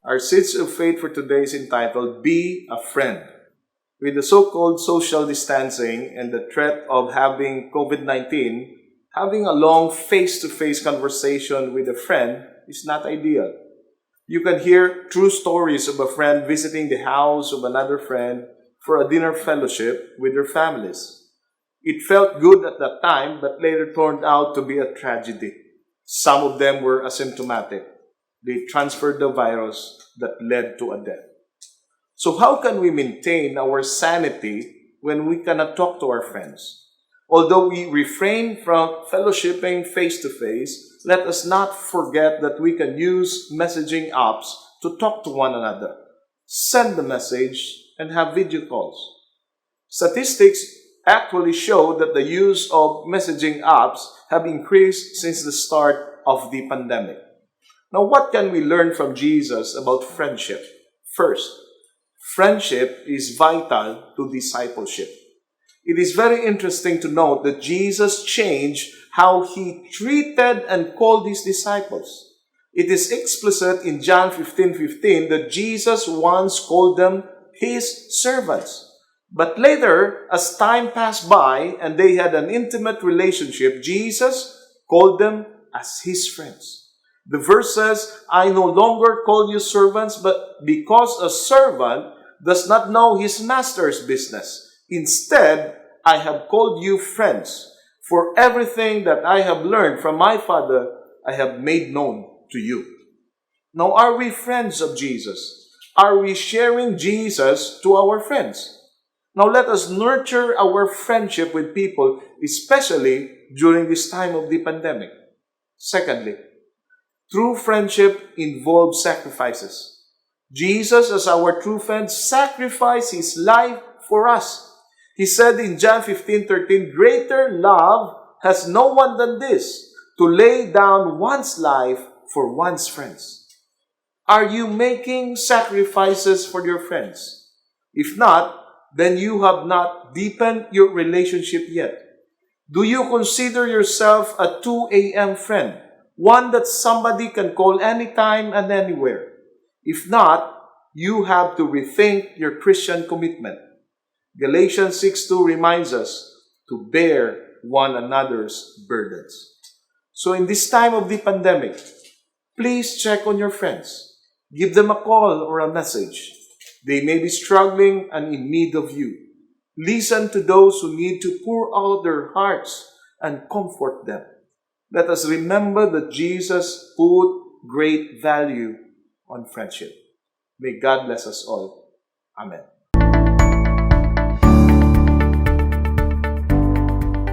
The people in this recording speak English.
Our seeds of faith for today is entitled Be a Friend. With the so-called social distancing and the threat of having COVID-19, having a long face-to-face conversation with a friend is not ideal. You can hear true stories of a friend visiting the house of another friend for a dinner fellowship with their families. It felt good at that time, but later turned out to be a tragedy. Some of them were asymptomatic. They transferred the virus that led to a death. So how can we maintain our sanity when we cannot talk to our friends? Although we refrain from fellowshipping face-to-face, let us not forget that we can use messaging apps to talk to one another, send the message, and have video calls. Statistics actually show that the use of messaging apps have increased since the start of the pandemic. Now, what can we learn from Jesus about friendship? First, friendship is vital to discipleship. It is very interesting to note that Jesus changed how he treated and called his disciples. It is explicit in John 15:15 that Jesus once called them his servants. But later, as time passed by and they had an intimate relationship, Jesus called them as his friends. The verse says, I no longer call you servants, but because a servant does not know his master's business. Instead, I have called you friends, for everything that I have learned from my Father, I have made known to you. Now, are we friends of Jesus? Are we sharing Jesus to our friends? Now, let us nurture our friendship with people, especially during this time of the pandemic. Secondly, true friendship involves sacrifices. Jesus, as our true friend, sacrificed his life for us. He said in John 15:13, greater love has no one than this, to lay down one's life for one's friends. Are you making sacrifices for your friends? If not, then you have not deepened your relationship yet. Do you consider yourself a 2 a.m. friend? One that somebody can call anytime and anywhere? If not, you have to rethink your Christian commitment. Galatians 6:2 reminds us to bear one another's burdens. So in this time of the pandemic, please check on your friends. Give them a call or a message. They may be struggling and in need of you. Listen to those who need to pour out their hearts and comfort them. Let us remember that Jesus put great value on friendship. May God bless us all. Amen.